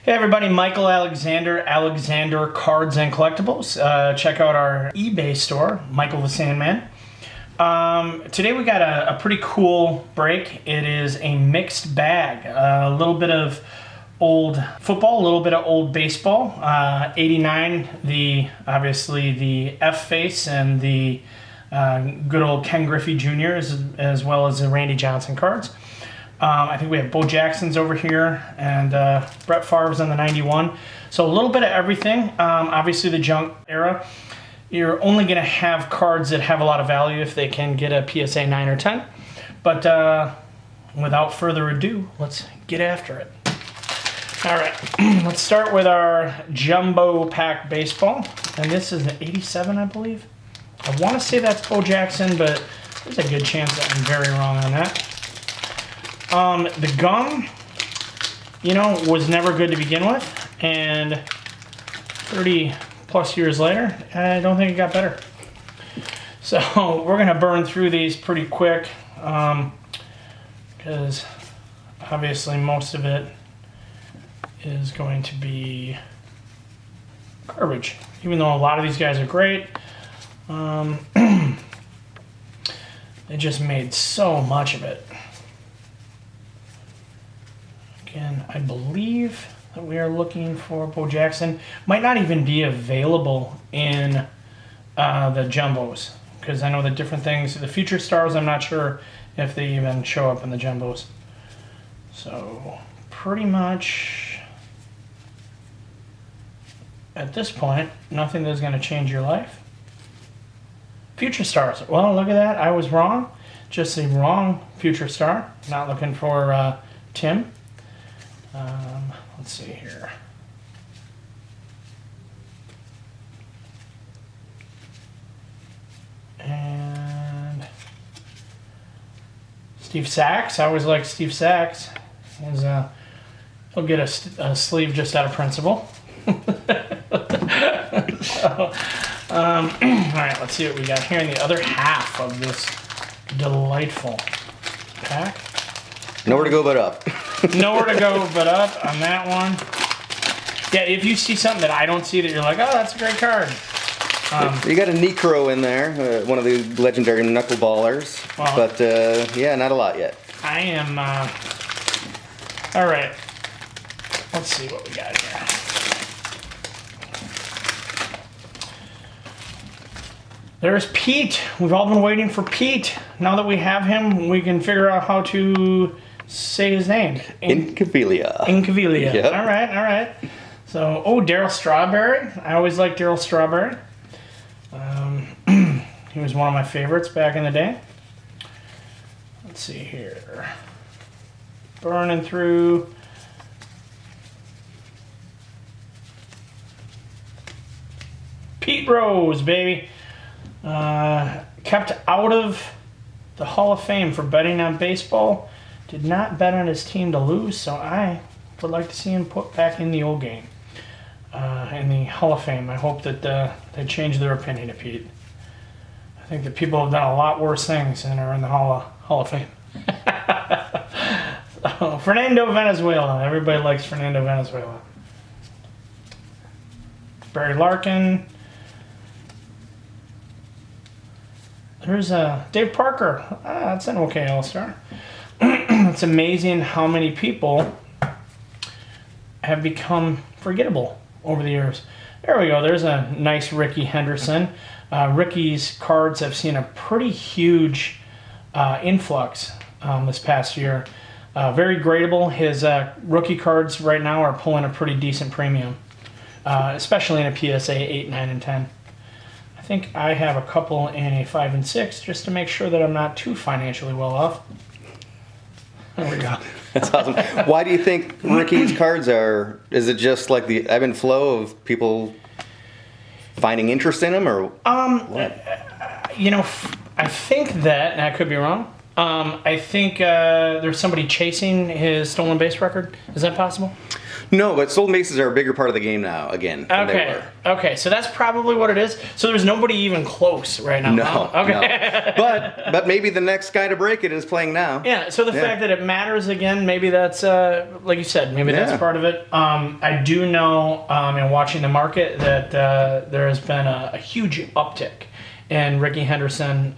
Hey everybody, Michael Alexander Cards and Collectibles. Check out our eBay store, Michael the Sandman. Today we got a pretty cool break. It is a mixed bag. A little bit of old football, a little bit of old baseball. 89, obviously the F face and the good old Ken Griffey Jr. as well as the Randy Johnson cards. I think we have Bo Jackson's over here and Brett Favre's on the 91. So a little bit of everything. Obviously the junk era. You're only going to have cards that have a lot of value if they can get a PSA 9 or 10. But without further ado, let's get after it. All right, let's start with our Jumbo Pack Baseball. And this is an 87, I believe. I want to say that's Bo Jackson, but there's a good chance that I'm very wrong on that. The gum, was never good to begin with, and 30 plus years later, I don't think it got better. So we're gonna burn through these pretty quick, because obviously most of it is going to be garbage, even though a lot of these guys are great. They just made so much of it. Again, I believe that we are looking for Bo Jackson. Might not even be available in the Jumbos, because I know the different things. The Future Stars, I'm not sure if they even show up in the Jumbos. So, pretty much, at this point, nothing that's going to change your life. Future Stars. Well, look at that. I was wrong. Just the wrong Future Star. Not looking for Tim. Let's see here. And Steve Sachs. I always like Steve Sachs. He'll get a sleeve just out of principle. So, all right, let's see what we got here in the other half of this delightful pack. Nowhere to go but up. Nowhere to go but up on that one. Yeah, if you see something that I don't see that you're like, oh, that's a great card. You got a Necro in there, one of the legendary knuckleballers. Well, but yeah, not a lot yet. I am, all right. Let's see what we got here. There's Pete. We've all been waiting for Pete. Now that we have him, we can figure out how to say his name. Incaviglia. Yep. All right. So, Darryl Strawberry. I always liked Darryl Strawberry. He was one of my favorites back in the day. Let's see here. Burning through. Pete Rose, baby. Kept out of the Hall of Fame for betting on baseball. Did not bet on his team to lose, so I would like to see him put back in the old game. In the Hall of Fame. I hope that they change their opinion of Pete. I think that people have done a lot worse things and are in the Hall of Fame. So, Fernando Venezuela. Everybody likes Fernando Venezuela. Barry Larkin. There's Dave Parker. That's an okay All-Star. It's amazing how many people have become forgettable over the years. There we go. There's a nice Ricky Henderson. Ricky's cards have seen a pretty huge influx this past year. Very gradable. His rookie cards right now are pulling a pretty decent premium, especially in a PSA 8, 9, and 10. I think I have a couple in a 5 and 6 just to make sure that I'm not too financially well off. There we go. That's awesome. Why do you think Ricky's cards are? Is it just like the ebb and flow of people finding interest in them, or what? I think that, and I could be wrong, I think there's somebody chasing his stolen base record. Is that possible? No, but stolen bases are a bigger part of the game now, again, than they Okay. were. Okay, so that's probably what it is. So there's nobody even close right now. No, huh? Okay. no. But maybe the next guy to break it is playing now. Yeah, so the fact that it matters again, maybe that's, like you said, maybe that's part of it. I do know, in watching the market, that there has been a huge uptick in Ricky Henderson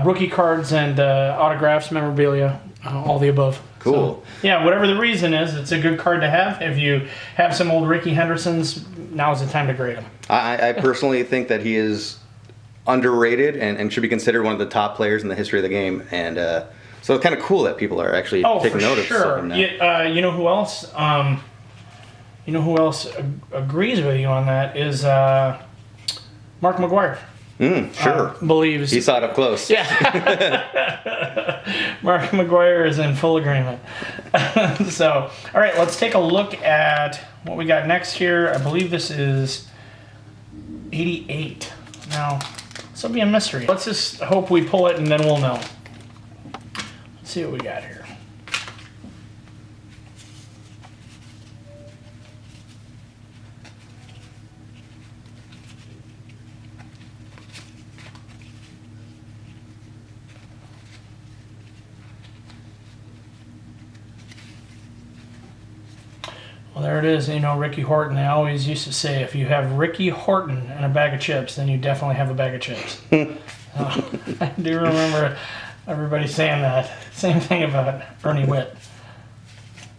rookie cards and autographs, memorabilia, all the above. Cool. So, yeah, whatever the reason is, it's a good card to have. If you have some old Ricky Hendersons, now's the time to grade them. I personally think that he is underrated and should be considered one of the top players in the history of the game. And so it's kind of cool that people are actually taking notice of him now. You know who else? Agrees with you on that is Mark McGwire. Sure. Believes He saw it up close. Yeah. Mark McGwire is in full agreement. So, all right, let's take a look at what we got next here. I believe this is 88. Now, this will be a mystery. Let's just hope we pull it and then we'll know. Let's see what we got here. Well, there it is. You know, Ricky Horton. They always used to say, if you have Ricky Horton and a bag of chips, then you definitely have a bag of chips. I do remember everybody saying that. Same thing about Ernie Witt.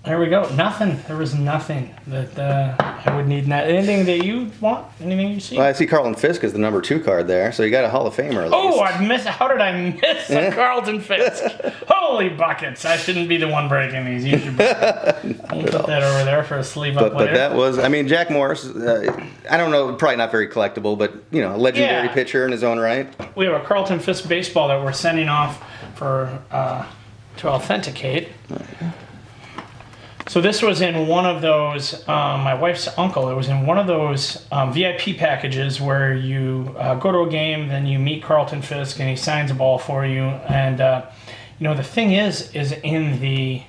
There we go. Nothing. There was nothing that I would need. Anything that you want? Anything you see? Well, I see Carlton Fisk is the number 2 card there, so you got a Hall of Famer at Oh, least. how did I miss a Carlton Fisk? Holy buckets. I shouldn't be the one breaking these. You should break them. I'll put that over there for a sleeve up later. But that was, I mean, Jack Morris, I don't know, probably not very collectible, but, you know, a legendary pitcher in his own right. We have a Carlton Fisk baseball that we're sending off for to authenticate. So this was in one of those, my wife's uncle, it was in one of those VIP packages where you go to a game, then you meet Carlton Fisk and he signs a ball for you. And, you know, the thing is in the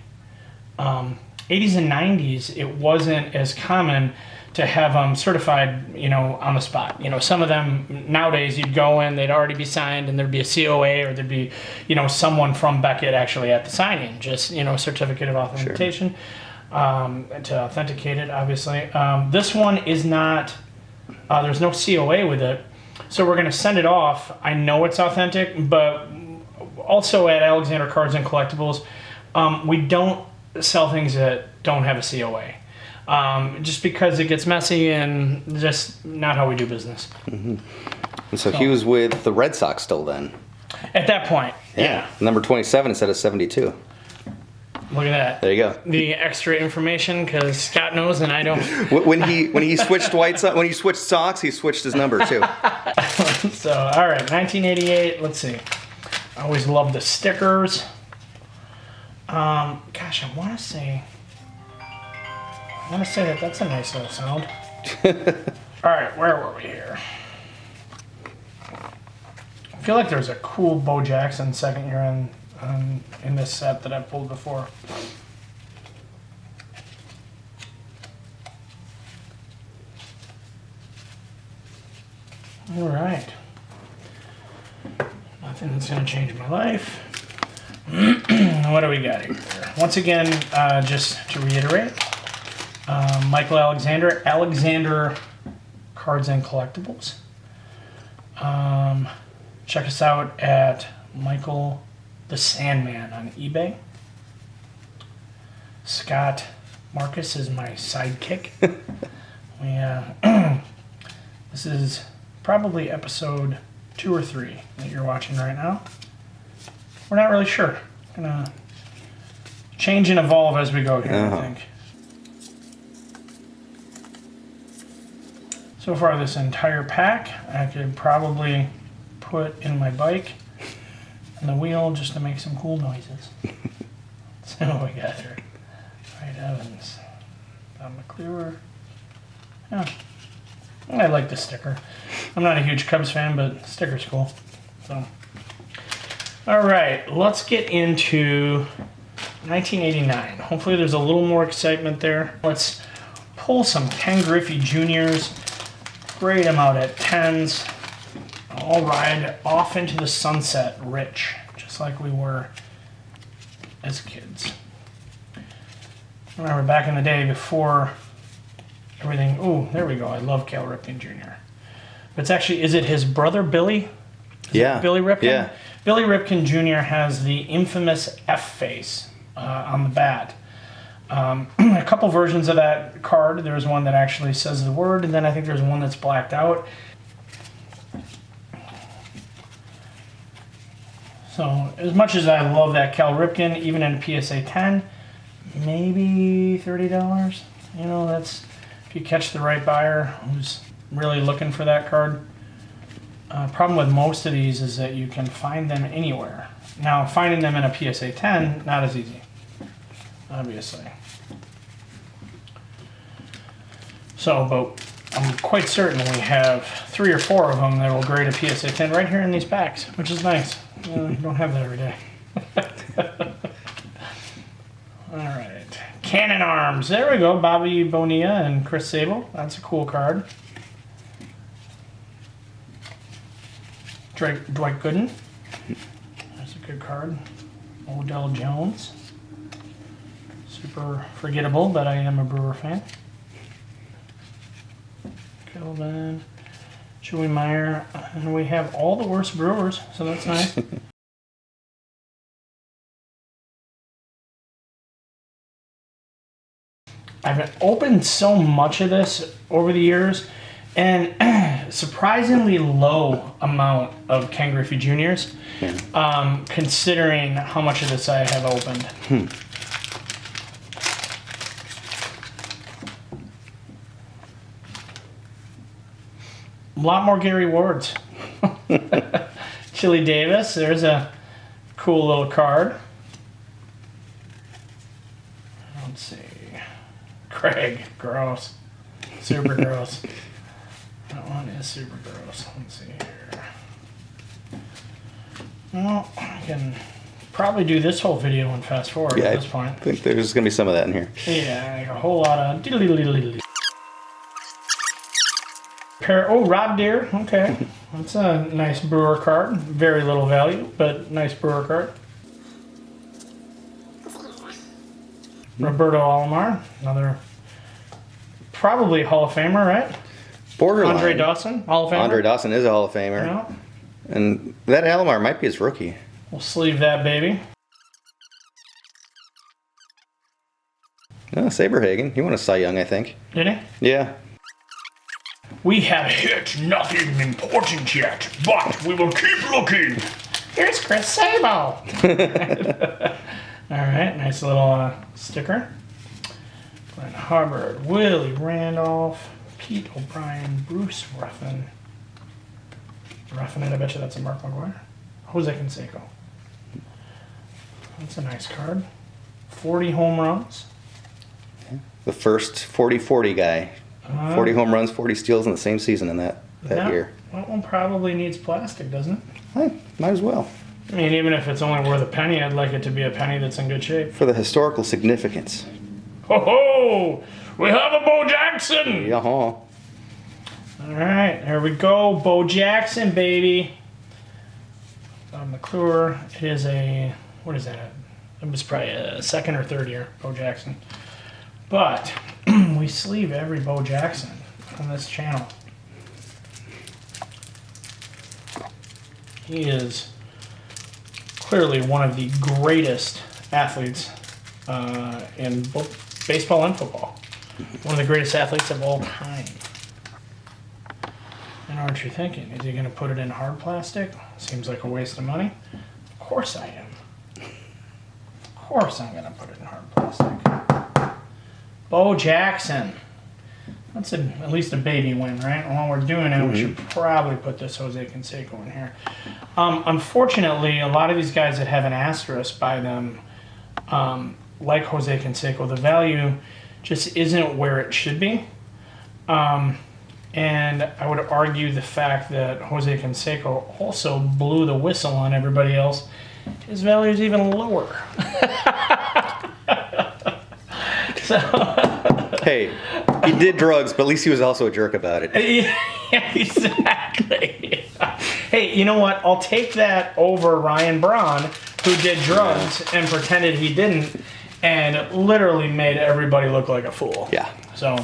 80s and 90s, it wasn't as common to have them certified, you know, on the spot. You know, some of them nowadays you'd go in, they'd already be signed and there'd be a COA or there'd be, you know, someone from Beckett actually at the signing, just, you know, certificate of authentication. Sure. To authenticate it, obviously. This one is not, there's no COA with it, so we're going to send it off. I know it's authentic, but also at Alexander Cards and Collectibles, we don't sell things that don't have a COA. Just because it gets messy and just not how we do business. Mm-hmm. And so he was with the Red Sox still then? At that point, yeah. Number 27 instead of 72. Look at that. There you go. The extra information, because Scott knows and I don't. When he switched when he switched socks, he switched his number too. So, all right, 1988. Let's see. I always love the stickers. Gosh, I want to say that that's a nice little sound. All right, where were we here? I feel like there's a cool Bo Jackson second year in this set that I pulled before. All right. Nothing that's going to change my life. What do we got here? Once again, just to reiterate, Michael Alexander Cards and Collectibles. Check us out at Michael the Sandman on eBay. Scott Marcus is my sidekick. This is probably episode 2 or 3 that you're watching right now. We're not really sure. Gonna change and evolve as we go here, I think. So far, this entire pack I could probably put in my bike and the wheel just to make some cool noises. So what we got here. Right, Evans. Don McClure. Yeah. I like the sticker. I'm not a huge Cubs fan, but the sticker's cool. So All right, let's get into 1989. Hopefully there's a little more excitement there. Let's pull some Ken Griffey Juniors, grade them out at 10s. I'll ride off into the sunset rich, just like we were as kids. I remember back in the day before everything. Oh, there we go. I love Cal Ripken Jr. But it's actually, is it his brother Billy? Yeah. Billy Ripken? Yeah. Billy Ripken Jr. has the infamous F face on the bat. A couple versions of that card. There's one that actually says the word, and then I think there's one that's blacked out. So as much as I love that Cal Ripken, even in a PSA 10, maybe $30. You know, that's if you catch the right buyer who's really looking for that card. Problem with most of these is that you can find them anywhere. Now, finding them in a PSA 10, not as easy, obviously. So, but I'm quite certain we have 3 or 4 of them that will grade a PSA 10 right here in these packs, which is nice. You don't have that every day. All right. Cannon Arms. There we go. Bobby Bonilla and Chris Sable. That's a cool card. Dwight Gooden. That's a good card. Odell Jones. Super forgettable, but I am a Brewer fan. Kelvin. Joey Meyer. And we have all the worst Brewers, so that's nice. I've opened so much of this over the years, and surprisingly low amount of Ken Griffey Juniors, considering how much of this I have opened. A lot more Gary Wards. Chili Davis, there's a cool little card. Let's see. Craig, gross. Super gross. That one is super gross. Let's see here. Well, I can probably do this whole video and fast forward at this point. I think there's going to be some of that in here. Yeah, like a whole lot of diddly-diddly-diddly. Rob Deere. Okay. That's a nice Brewer card. Very little value, but nice Brewer card. Roberto Alomar, another probably Hall of Famer, right? Borderline. Andre Dawson, Hall of Famer. Andre Dawson is a Hall of Famer. Yeah. And that Alomar might be his rookie. We'll sleeve that baby. Saberhagen. He won a Cy Young, I think. Did he? Yeah. We have hit nothing important yet, but we will keep looking. Here's Chris Sable. All right, nice little sticker. Glenn Hubbard, Willie Randolph, Pete O'Brien, Bruce Ruffin. Ruffin, I bet you that's a Mark McGuire. Jose Canseco. That's a nice card. 40 home runs. The first 40-40 guy. 40 home runs, 40 steals in the same season in that year. That one probably needs plastic, doesn't it? Hey, might as well. I mean, even if it's only worth a penny, I'd like it to be a penny that's in good shape. For the historical significance. Ho ho! We have a Bo Jackson! Yeah. All right, there we go. Bo Jackson, baby. McClure. It is a, what is that? It was probably a second or third year, Bo Jackson. But we sleeve every Bo Jackson on this channel. He is clearly one of the greatest athletes in both baseball and football. One of the greatest athletes of all time. And aren't you thinking, is he going to put it in hard plastic? Seems like a waste of money. Of course I am. Of course I'm going to put it in hard plastic. Bo Jackson. That's at least a baby win, right? And while we're doing it, we should probably put this Jose Canseco in here. Unfortunately, a lot of these guys that have an asterisk by them, like Jose Canseco, the value just isn't where it should be. And I would argue the fact that Jose Canseco also blew the whistle on everybody else his value is even lower. So, hey, he did drugs, but at least he was also a jerk about it. Yeah, exactly. Hey, you know what? I'll take that over Ryan Braun, who did drugs and pretended he didn't, and literally made everybody look like a fool. Yeah. So,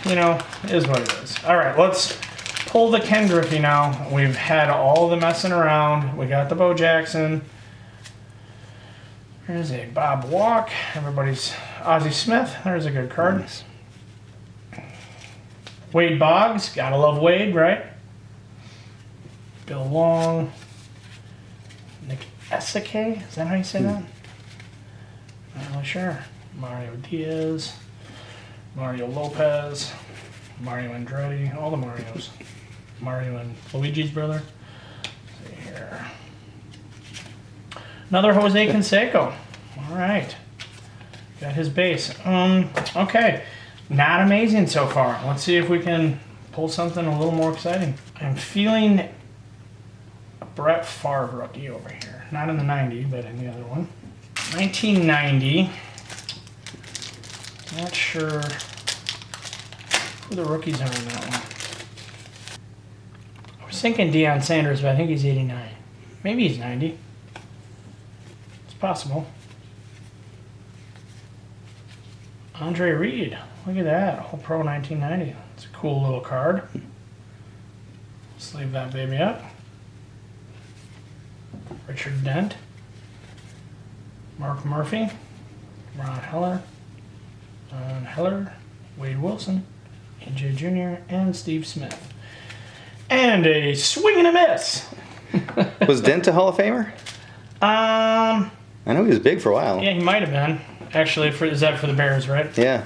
you know, it is what it is. All right, let's pull the Ken Griffey now. We've had all the messing around. We got the Bo Jackson. There's a Bob Walk. Everybody's Ozzie Smith. There's a good card. Nice. Wade Boggs. Gotta love Wade, right? Bill Long. Nick Esike. Is that how you say that? Not really sure. Mario Diaz. Mario Lopez. Mario Andretti. All the Marios. Mario and Luigi's brother. Let's see here. Another Jose Canseco. All right. Got his base. Okay. Not amazing so far. Let's see if we can pull something a little more exciting. I'm feeling a Brett Favre rookie over here. Not in the 90, but in the other one. 1990. Not sure who the rookies are in that one. I was thinking Deion Sanders, but I think he's 89. Maybe he's 90. Possible. Andre Reed. Look at that. All Pro 1990. It's a cool little card. Let's leave that baby up. Richard Dent. Mark Murphy. Ron Heller. Don Heller. Wade Wilson. AJ Jr. and Steve Smith. And a swing and a miss. Was Dent a Hall of Famer? I know he was big for a while. Yeah, he might have been. Actually, is that for the Bears, right? Yeah.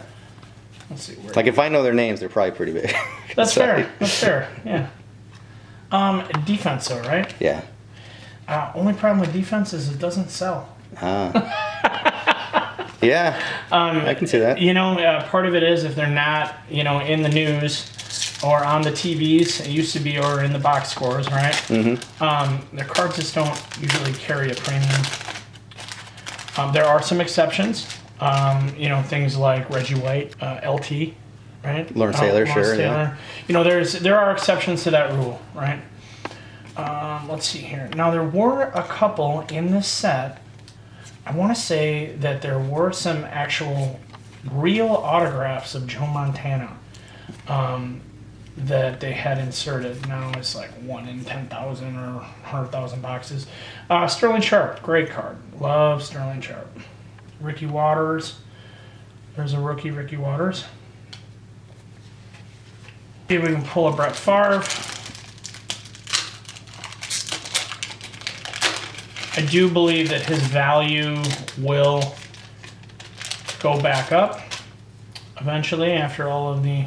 Let's see. Like, if I know their names, they're probably pretty big. That's fair. That's fair. Yeah. Defense, though, right? Yeah. Only problem with defense is it doesn't sell. Yeah. I can see that. You know, part of it is if they're not, you know, in the news or on the TVs, it used to be, or in the box scores, right? Mm-hmm. Their cards just don't usually carry a premium. There are some exceptions. You know, things like Reggie White, LT, right? Lawrence Taylor, sure. Taylor. Yeah. You know, there are exceptions to that rule, right? Let's see here. Now, there were a couple in this set. I want to say that there were some actual real autographs of Joe Montana that they had inserted. Now it's like 1 in 10,000 or 100,000 boxes. Sterling Sharp, great card. Love Sterling Sharp. Ricky Waters. There's a rookie, Ricky Waters. See if we can pull a Brett Favre. I do believe that his value will go back up eventually after all of the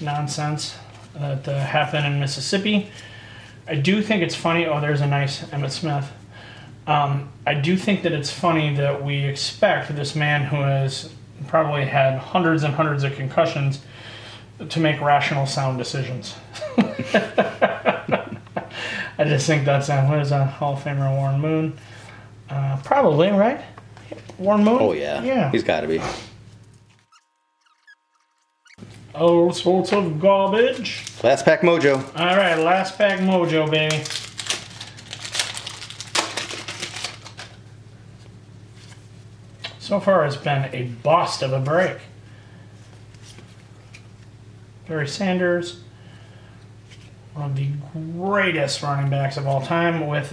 nonsense that happened in Mississippi. I do think it's funny. Oh, there's a nice Emmitt Smith. I do think that it's funny that we expect this man who has probably had hundreds and hundreds of concussions to make rational, sound decisions. I just think that's what is a Hall of Famer, Warren Moon? Probably, right? Warren Moon? Oh, yeah. Yeah. He's got to be. All sorts of garbage. Last pack mojo. All right, last pack mojo, baby. So far, it's been a bust of a break. Barry Sanders, one of the greatest running backs of all time. With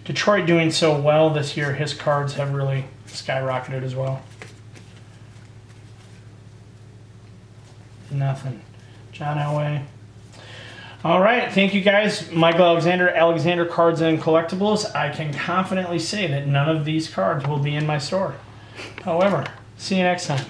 Detroit doing so well this year, his cards have really skyrocketed as well. Nothing. John Elway. All right, thank you guys. Michael Alexander Cards and Collectibles. I can confidently say that none of these cards will be in my store. However, see you next time.